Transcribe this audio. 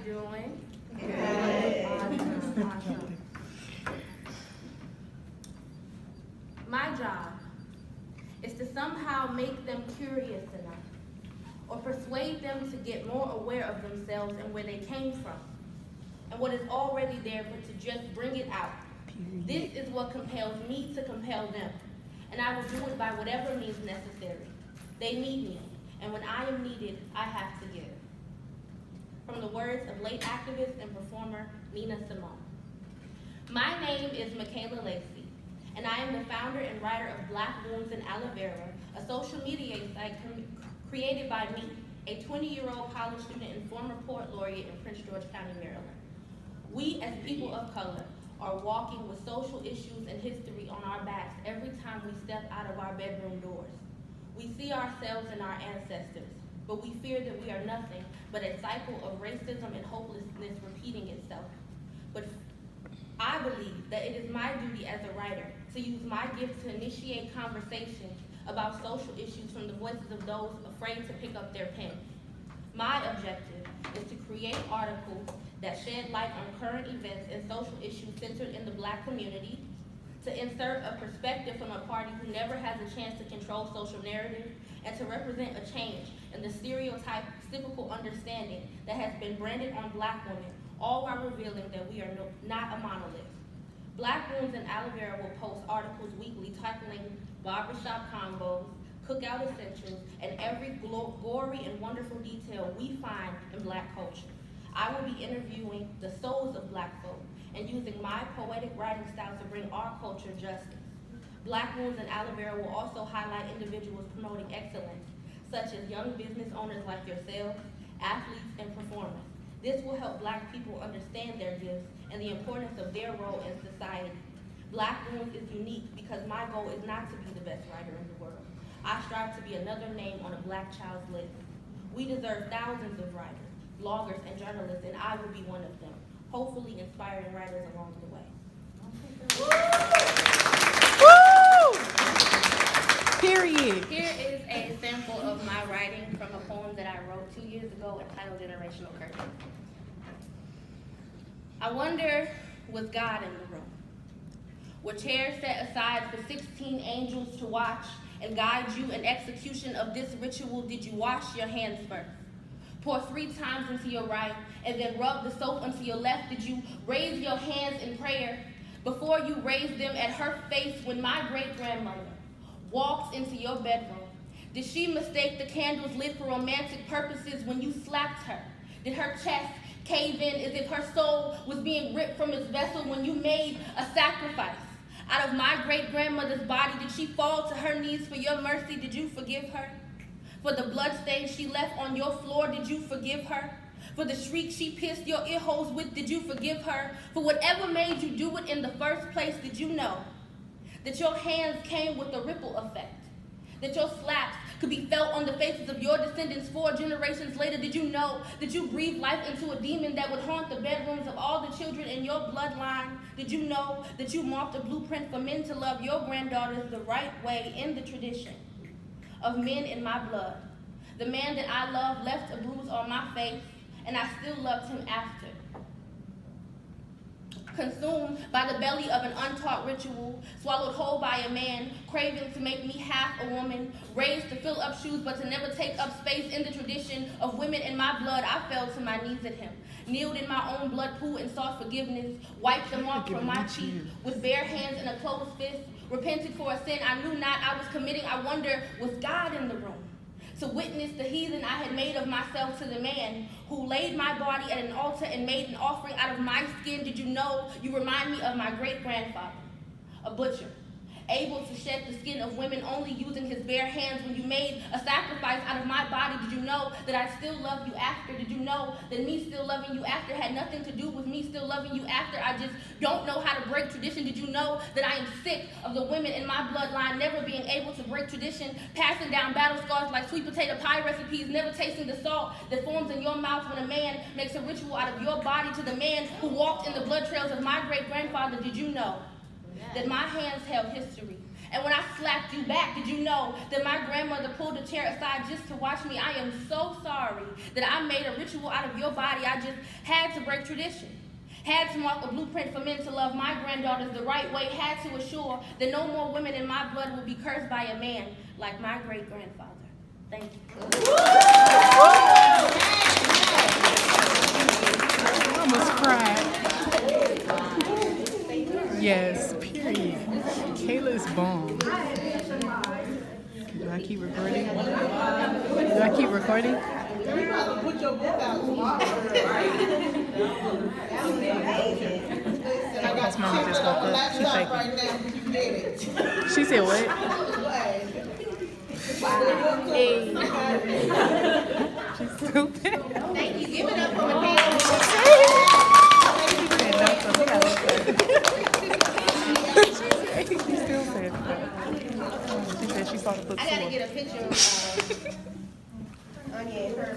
doing? Good. Awesome. My job is to somehow make them curious enough or persuade them to get more aware of themselves and where they came from and what is already there, but to just bring it out. This is what compels me to compel them, and I will do it by whatever means necessary. They need me, and when I am needed, I have to give. From the words of late activist and performer Nina Simone. My name is Michaela, and I am the founder and writer of Wounds and Aloe Vera, a social media site created by me, a 20-year-old college student and former poet laureate in Prince George County, Maryland. We, as people of color, are walking with social issues and history on our backs every time we step out of our bedroom doors. We see ourselves and our ancestors, but we fear that we are nothing but a cycle of racism and hopelessness repeating itself. But I believe that it is my duty as a writer to use my gift to initiate conversations about social issues from the voices of those afraid to pick up their pen. My objective is to create articles that shed light on current events and social issues centered in the Black community, to insert a perspective from a party who never has a chance to control social narrative, and to represent a change in the stereotypical understanding that has been branded on Black women, all while revealing that we are not a monolith. Wounds and Aloe Vera will post articles weekly tackling barbershop combos, cookout essentials, and every gory and wonderful detail we find in Black culture. I will be interviewing the souls of Black folk and using my poetic writing style to bring our culture justice. Wounds and Aloe Vera will also highlight individuals promoting excellence, such as young business owners like yourselves, athletes, and performers. This will help Black people understand their gifts and the importance of their role in society. Wounds is unique because my goal is not to be the best writer in the world. I strive to be another name on a Black child's list. We deserve thousands of writers, bloggers, and journalists, and I will be one of them, hopefully inspiring writers along the way. Woo! Period. Here is a sample of my writing from a poem that I wrote 2 years ago entitled Generational Curse. I wonder, was God in the room? Were chairs set aside for 16 angels to watch and guide you in execution of this ritual? Did you wash your hands first? Pour 3 times into your right and then rub the soap onto your left? Did you raise your hands in prayer before you raised them at her face when my great-grandmother walked into your bedroom? Did she mistake the candles lit for romantic purposes when you slapped her? Did her chest cave in as if her soul was being ripped from its vessel when you made a sacrifice? Out of my great-grandmother's body, did she fall to her knees for your mercy? Did you forgive her? For the bloodstains she left on your floor, did you forgive her? For the shriek she pierced your ear holes with, did you forgive her? For whatever made you do it in the first place, did you know that your hands came with a ripple effect? That your slaps could be felt on the faces of your descendants 4 generations later? Did you know that you breathed life into a demon that would haunt the bedrooms of all the children in your bloodline? Did you know that you marked a blueprint for men to love your granddaughters the right way in the tradition of men in my blood? The man that I loved left a bruise on my face, and I still loved him after. Consumed by the belly of an untaught ritual, swallowed whole by a man, craving to make me half a woman, raised to fill up shoes but to never take up space in the tradition of women in my blood, I fell to my knees at him, kneeled in my own blood pool and sought forgiveness, wiped the mark from my cheek with bare hands and a closed fist, repented for a sin I knew not I was committing. I wonder, was God in the room to witness the heathen I had made of myself to the man who laid my body at an altar and made an offering out of my skin? Did you know you remind me of my great-grandfather, a butcher, able to shed the skin of women only using his bare hands? When you made a sacrifice out of my body, did you know that I still love you after? Did you know that me still loving you after had nothing to do with me still loving you after? I just don't know how to break tradition. Did you know that I am sick of the women in my bloodline never being able to break tradition, passing down battle scars like sweet potato pie recipes, never tasting the salt that forms in your mouth when a man makes a ritual out of your body? To the man who walked in the blood trails of my great-grandfather, did you know that my hands held history And when I slapped you back, did you know that my grandmother pulled a chair aside just to watch me? I am so sorry that I made a ritual out of your body. I just had to break tradition. Had to mark a blueprint for men to love my granddaughters the right way. Had to assure that no more women in my blood will be cursed by a man like my great-grandfather. Thank you. I almost cried. Yes, period. Kayla's bomb. Do I keep recording? Do I keep recording? That's mama just woke up. She's faking. She said what? Hey. She's stupid. Thank you. Give it up for Michaela. She still said that. She said she saw the book. I gotta get a picture of Anya and her.